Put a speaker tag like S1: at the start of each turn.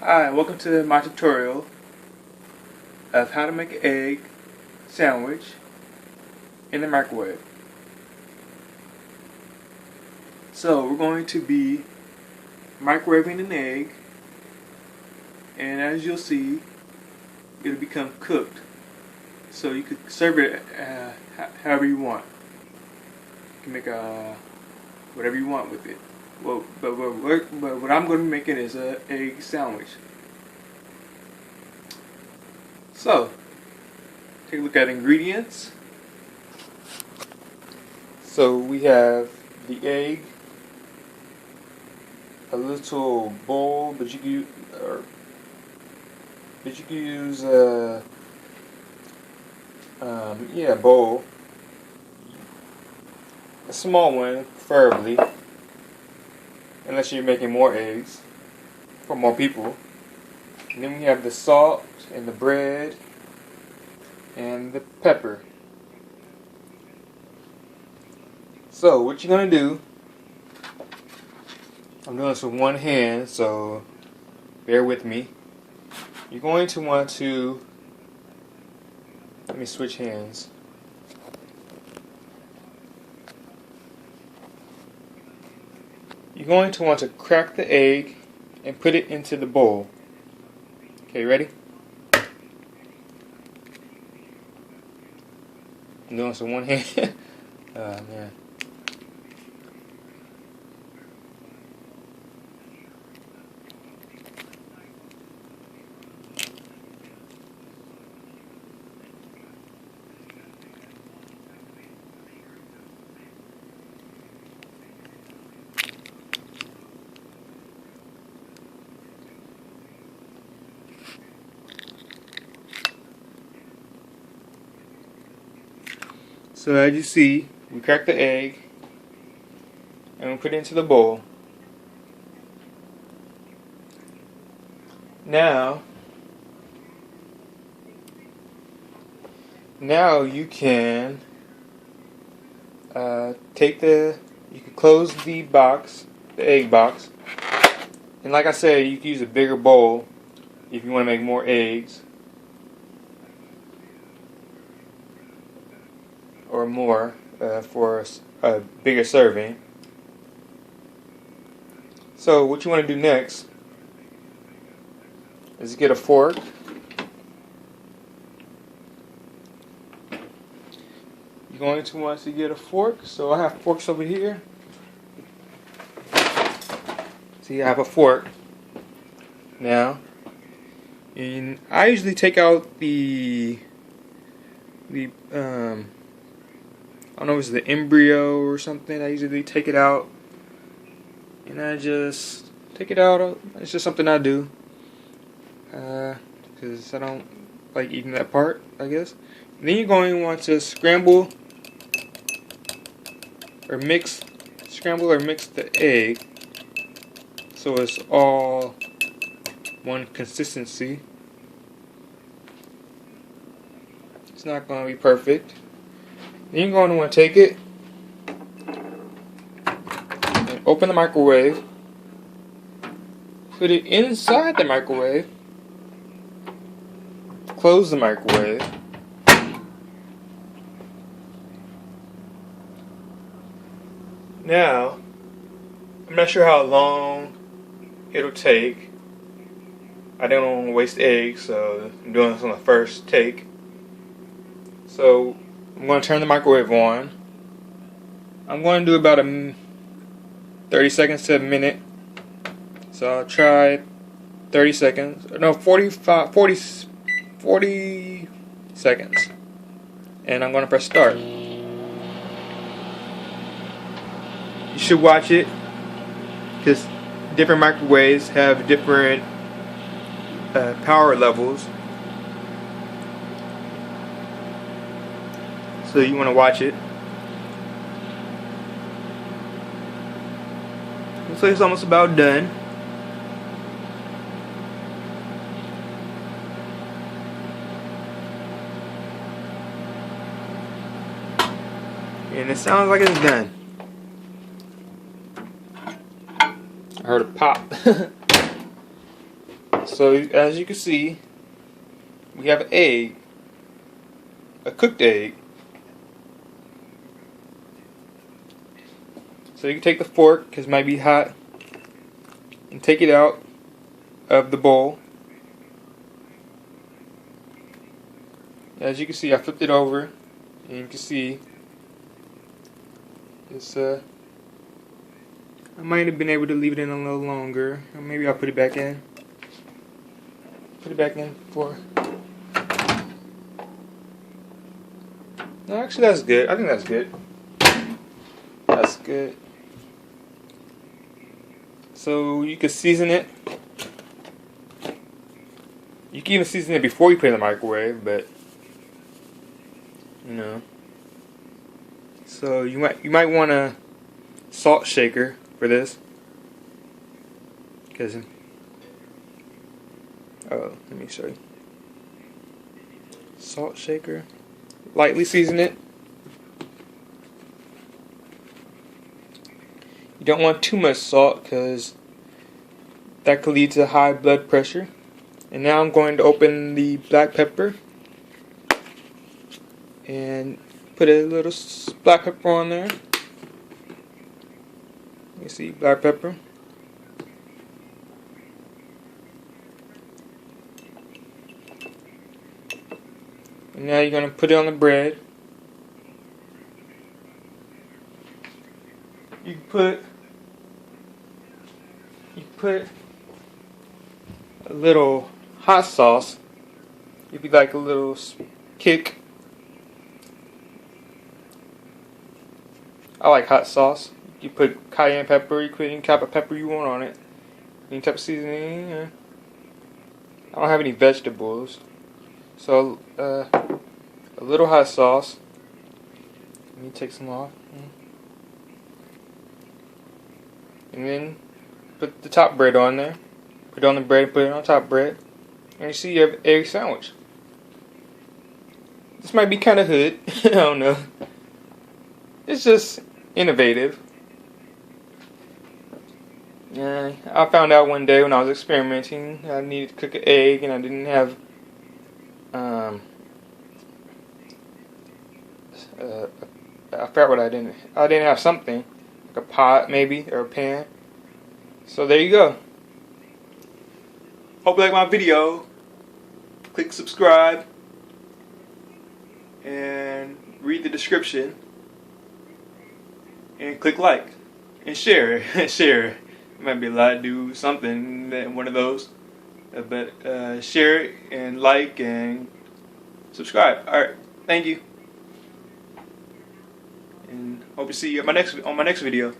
S1: Hi, welcome to my tutorial of how to make an egg sandwich in the microwave. So we're going to be microwaving an egg, and as you'll see, it'll become cooked. So you could serve it however you want. You can make whatever you want with it. Well, but what I'm going to be making is an egg sandwich. So, take a look at ingredients. So we have the egg, a little bowl, but you can use a bowl, a small one preferably, unless you're making more eggs for more people. And then we have the salt and the bread and the pepper. So what you're going to do, I'm doing this with one hand, so bear with me. You're going to want to, let me switch hands. You're going to want to crack the egg and put it into the bowl. Okay, ready? I'm doing this with one hand. Oh man. So as you see, we crack the egg and we put it into the bowl. Now you can you can close the box, the egg box, and like I said, you can use a bigger bowl if you want to make more eggs or more for a bigger serving. So what you want to do next is get a fork. You're going to want to get a fork. So I have forks over here. See, I have a fork now, and I usually take out the I don't know if it's the embryo or something. I usually take it out, and I just take it out. It's just something I do, because I don't like eating that part, I guess. And then you're going to want to scramble or mix the egg so it's all one consistency. It's not going to be perfect. Then you're going to want to take it and open the microwave, put it inside the microwave, close the microwave, now I'm not sure how long it'll take. I don't want to waste eggs, so I'm doing this on the first take. So I'm going to turn the microwave on. I'm going to do about 30 seconds to a minute. So I'll try 30 seconds. No, 40 seconds. And I'm going to press start. You should watch it, because different microwaves have different power levels. So you want to watch it. Looks like it's almost about done. And it sounds like it's done. I heard a pop. So as you can see, we have an egg, a cooked egg. So you can take the fork, because it might be hot, and take it out of the bowl. As you can see, I flipped it over, and you can see it's I might have been able to leave it in a little longer, or maybe I'll put it back in. Put it back in for. No, actually, that's good. I think that's good. That's good. So you can season it. You can even season it before you put it in the microwave, but you know. So you might want a salt shaker for this, because let me show you. Salt shaker. Lightly season it. You don't want too much salt, because that could lead to high blood pressure. And now I'm going to open the black pepper and put a little black pepper on there. You see black pepper. And now you're going to put it on the bread. You put a little hot sauce, if you like a little kick. I like hot sauce. You put cayenne pepper, you put any type of pepper you want on it, any type of seasoning. I don't have any vegetables, so a little hot sauce. Let me take some off, and then put the top bread on there. Put it on the bread, put it on top bread, and you see you have an egg sandwich. This might be kind of hood. I don't know. It's just innovative. Yeah, I found out one day when I was experimenting, I needed to cook an egg, and I didn't have I forgot what I didn't have something like a pot maybe, or a pan. So there you go. Hope you like my video. Click subscribe and read the description, and click like and share. Share. It might be a lot. Do something, one of those. But share it and like and subscribe. All right. Thank you. And hope to see you on my next video.